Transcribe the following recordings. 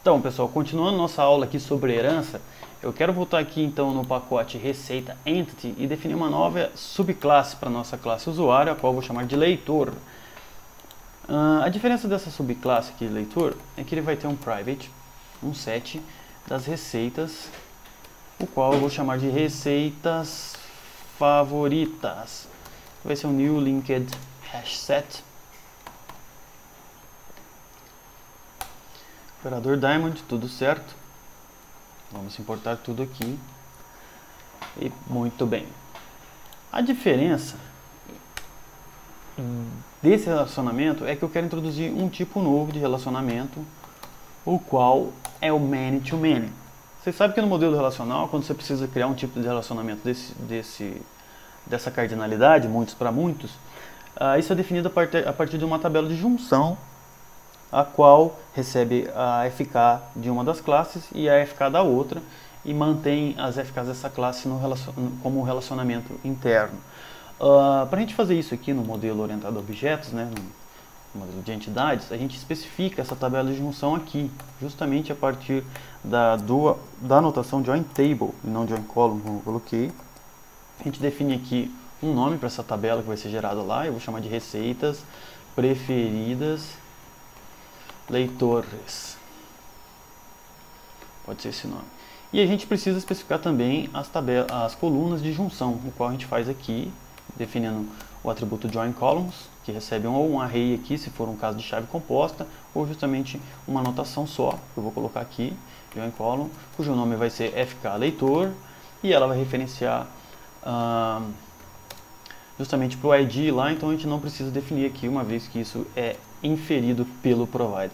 Então, pessoal, continuando nossa aula aqui sobre herança, eu quero voltar aqui então no pacote Receita Entity e definir uma nova subclasse para nossa classe usuário, a qual eu vou chamar de leitor. A diferença dessa subclasse aqui, leitor, é que ele vai ter um private, um set das receitas, o qual eu vou chamar de receitas favoritas. Vai ser um new linked hash set. Operador Diamond, tudo certo. Vamos importar tudo aqui. E muito bem. A diferença desse relacionamento é que eu quero introduzir um tipo novo de relacionamento, o qual é o many-to-many. Vocês sabem que no modelo relacional, quando você precisa criar um tipo de relacionamento dessa cardinalidade, muitos para muitos, isso é definido a partir de uma tabela de junção, a qual recebe a FK de uma das classes e a FK da outra, e mantém as FKs dessa classe como relacionamento interno. Para a gente fazer isso aqui no modelo orientado a objetos, né, no modelo de entidades, a gente especifica essa tabela de junção aqui, justamente a partir da notação join table e não join column, como eu coloquei. A gente define aqui um nome para essa tabela que vai ser gerada lá, eu vou chamar de receitas preferidas leitores. Pode ser esse nome. E a gente precisa especificar também as colunas de junção, o qual a gente faz aqui, definindo o atributo join columns, que recebe ou um array aqui, se for um caso de chave composta, ou justamente uma anotação só, que eu vou colocar aqui, join column, cujo nome vai ser FK leitor, e ela vai referenciar justamente para o ID lá, então a gente não precisa definir aqui, uma vez que isso é inferido pelo provider.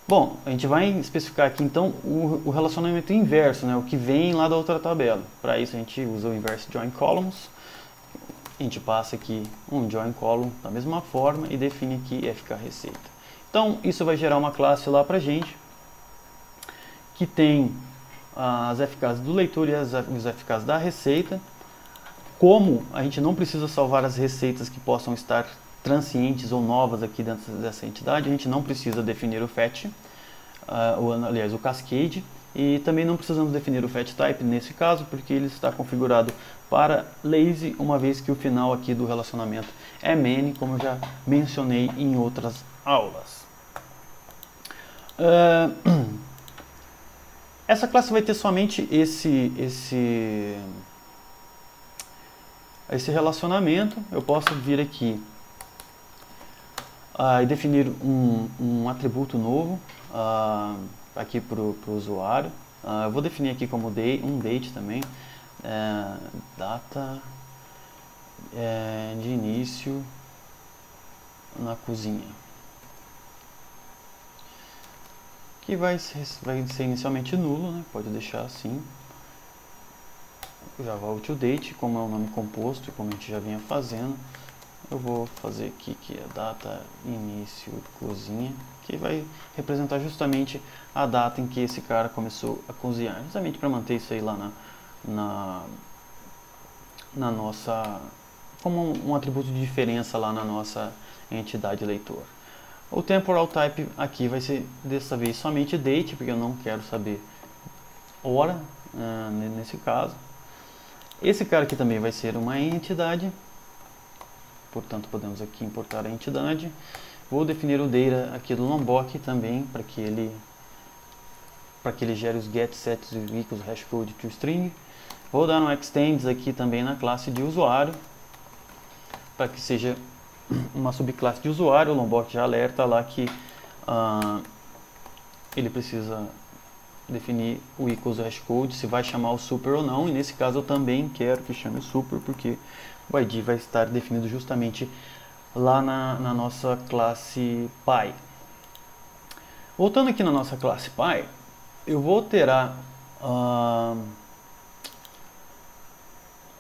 Bom, a gente vai especificar aqui então o relacionamento inverso, né, o que vem lá da outra tabela. Para isso a gente usa o inverse join columns, a gente passa aqui um join column da mesma forma e define aqui FK receita. Então isso vai gerar uma classe lá para a gente, que tem as FKs do leitor e os FKs da receita. Como a gente não precisa salvar as receitas que possam estar transientes ou novas aqui dentro dessa entidade, a gente não precisa definir o fetch, aliás, o cascade, e também não precisamos definir o fetch type nesse caso, porque ele está configurado para lazy, uma vez que o final aqui do relacionamento é many, como eu já mencionei em outras aulas. Essa classe vai ter somente esse relacionamento. Eu posso vir aqui e definir um atributo novo aqui para o usuário. Eu vou definir aqui como um date também, data de início na cozinha, que vai ser inicialmente nulo, né? Pode deixar assim. Java UtilDate, como é um nome composto, como a gente já vinha fazendo, eu vou fazer aqui que é data início cozinha, que vai representar justamente a data em que esse cara começou a cozinhar, justamente para manter isso aí lá na nossa, como um atributo de diferença lá na nossa entidade leitor. O temporal type aqui vai ser dessa vez somente date, porque eu não quero saber hora nesse caso. Esse cara aqui também vai ser uma entidade, portanto podemos aqui importar a entidade. Vou definir o data aqui do Lombok também, para que ele gere os get, sets e equals hashcode to string. Vou dar um extends aqui também na classe de usuário, para que seja uma subclasse de usuário. O Lombok já alerta lá que ele precisa definir o equals hashcode, se vai chamar o super ou não, e nesse caso eu também quero que chame o super, porque o ID vai estar definido justamente lá na nossa classe Py. Voltando aqui na nossa classe Py, eu vou alterar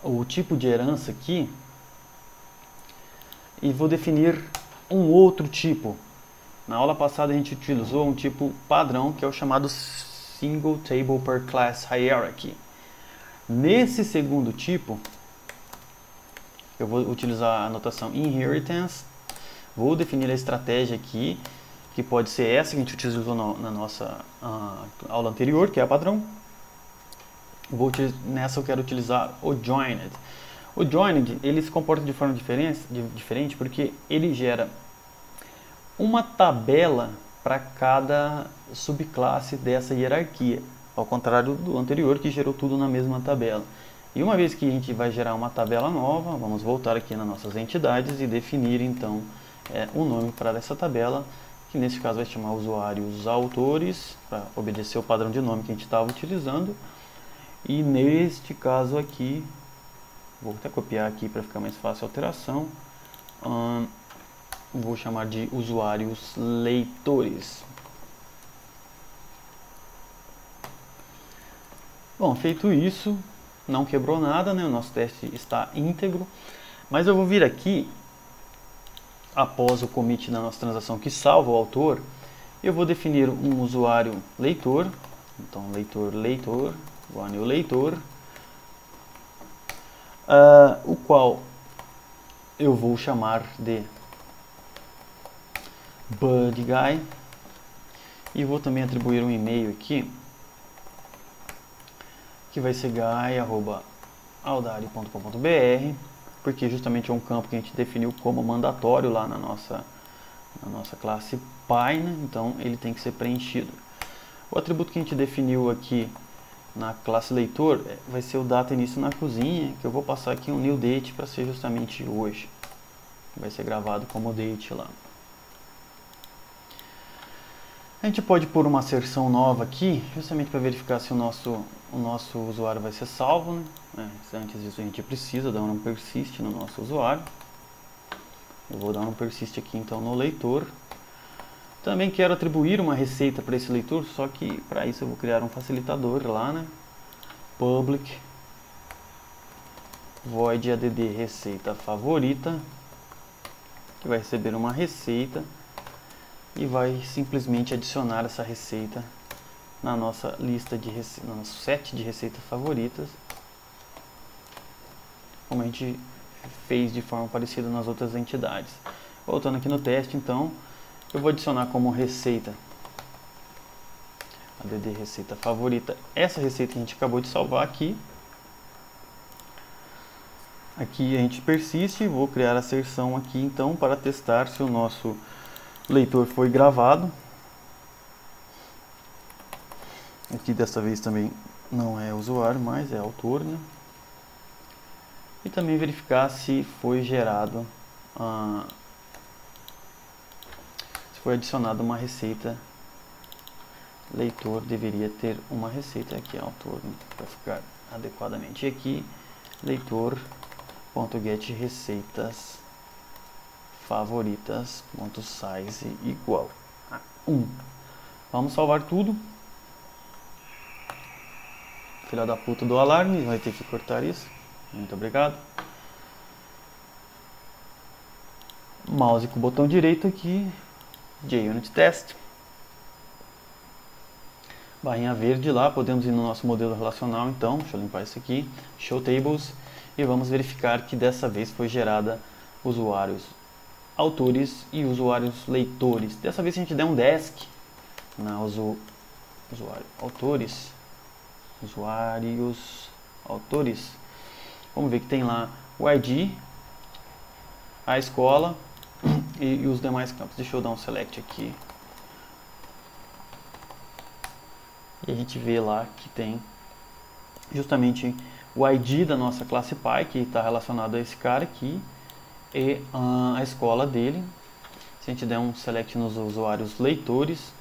o tipo de herança aqui e vou definir um outro tipo. Na aula passada a gente utilizou um tipo padrão, que é o chamado Single Table per Class Hierarchy. Nesse segundo tipo, eu vou utilizar a notação Inheritance, vou definir a estratégia aqui, que pode ser essa que a gente utilizou na nossa aula anterior, que é a padrão. Nessa eu quero utilizar o joined. O joined, ele se comporta de forma diferente porque ele gera uma tabela para cada subclasse dessa hierarquia, ao contrário do anterior que gerou tudo na mesma tabela. E uma vez que a gente vai gerar uma tabela nova, vamos voltar aqui nas nossas entidades e definir então o nome para essa tabela, que nesse caso vai se chamar usuários autores, para obedecer o padrão de nome que a gente estava utilizando. E neste caso aqui, vou até copiar aqui para ficar mais fácil a alteração, vou chamar de usuários leitores. Bom, feito isso, não quebrou nada, né? O nosso teste está íntegro, mas eu vou vir aqui, após o commit da nossa transação que salva o autor, eu vou definir um usuário leitor, então leitor, usuário leitor, o qual eu vou chamar de budguy, e vou também atribuir um e-mail aqui, que vai ser guy@audari.com.br, porque justamente é um campo que a gente definiu como mandatório lá na nossa classe Py, né? Então ele tem que ser preenchido. O atributo que a gente definiu aqui na classe leitor vai ser o data início na cozinha, que eu vou passar aqui um new date para ser justamente hoje. Vai ser gravado como date lá. A gente pode pôr uma asserção nova aqui, justamente para verificar se o nosso usuário vai ser salvo, né? Antes disso a gente precisa dar um persist no nosso usuário. Eu vou dar um persist aqui então no leitor. Também quero atribuir uma receita para esse leitor, só que para isso eu vou criar um facilitador lá, né? Public void add receita favorita, que vai receber uma receita e vai simplesmente adicionar essa receita na nossa lista de no nosso set de receitas favoritas, como a gente fez de forma parecida nas outras entidades. Voltando aqui no teste, então, eu vou adicionar como receita add receita favorita essa receita que a gente acabou de salvar aqui. Aqui a gente persiste, vou criar a asserção aqui então para testar se o nosso leitor foi gravado. Aqui dessa vez também não é usuário, mas é autor, né? E também verificar se foi gerado, se foi adicionada uma receita. Leitor deveria ter uma receita aqui, autor, né? Para ficar adequadamente. E aqui, leitor.get receitas favoritas.size igual a 1. Vamos salvar tudo. Filha da puta do alarme, vai ter que cortar isso. Muito obrigado. Mouse com o botão direito aqui, JUnit Test. Barrinha verde lá, podemos ir no nosso modelo relacional então, deixa eu limpar isso aqui, Show Tables, e vamos verificar que dessa vez foi gerada usuários autores e usuários leitores. Dessa vez se a gente der um desk na usuário autores, usuários autores, vamos ver que tem lá o ID, a escola e os demais campos. Deixa eu dar um select aqui. E a gente vê lá que tem justamente o ID da nossa classe Py, que está relacionado a esse cara aqui, e a escola dele. Se a gente der um select nos usuários leitores,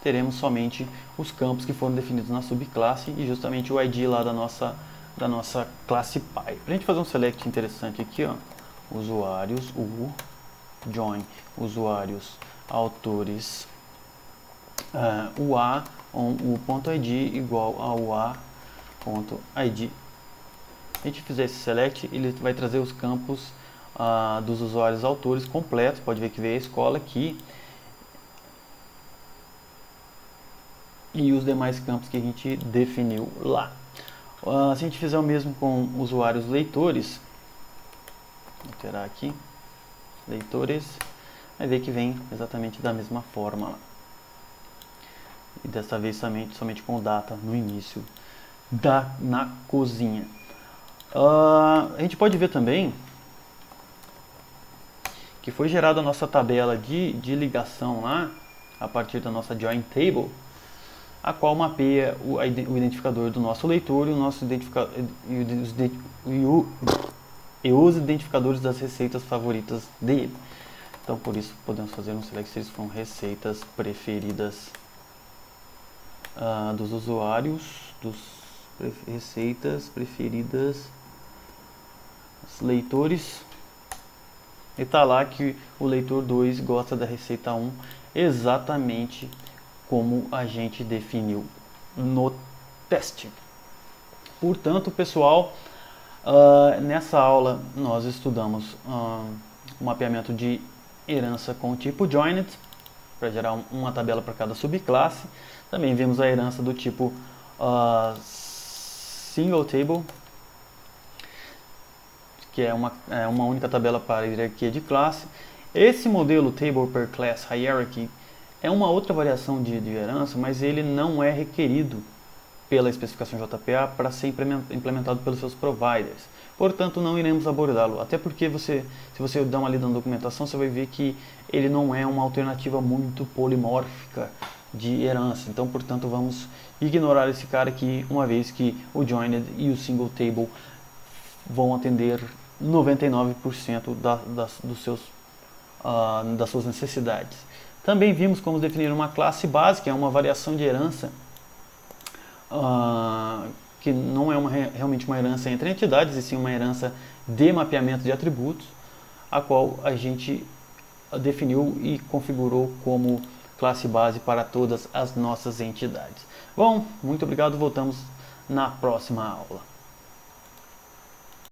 teremos somente os campos que foram definidos na subclasse e justamente o ID lá da nossa classe Py. Para a gente fazer um select interessante aqui, ó, usuários, join, usuários, autores, o A on o.id igual ao A.id. Se a gente fizer esse select, ele vai trazer os campos dos usuários autores completos. Pode ver que veio a escola aqui e os demais campos que a gente definiu lá. Se a gente fizer o mesmo com usuários leitores, vou alterar aqui, leitores, vai ver que vem exatamente da mesma forma lá. E dessa vez somente com o data no início na cozinha. A gente pode ver também que foi gerada a nossa tabela de ligação lá, a partir da nossa join table, a qual mapeia o identificador do nosso leitor e, os identificadores das receitas favoritas dele. Então, por isso, podemos fazer um select se com receitas preferidas dos usuários, receitas preferidas dos leitores. E tá lá que o leitor 2 gosta da receita 1 exatamente como a gente definiu no teste. Portanto, pessoal, nessa aula nós estudamos o mapeamento de herança com o tipo joined, para gerar uma tabela para cada subclasse. Também vimos a herança do tipo single table, que é uma única tabela para a hierarquia de classe. Esse modelo Table per Class Hierarchy é uma outra variação de herança, mas ele não é requerido pela especificação JPA para ser implementado pelos seus providers. Portanto, não iremos abordá-lo, até porque se você dar uma lida na documentação, você vai ver que ele não é uma alternativa muito polimórfica de herança. Então, portanto, vamos ignorar esse cara aqui, uma vez que o Joined e o Single Table vão atender 99% das suas necessidades. Também vimos como definir uma classe básica, é uma variação de herança, que não é realmente uma herança entre entidades, e sim uma herança de mapeamento de atributos, a qual a gente definiu e configurou como classe base para todas as nossas entidades. Bom, muito obrigado, voltamos na próxima aula.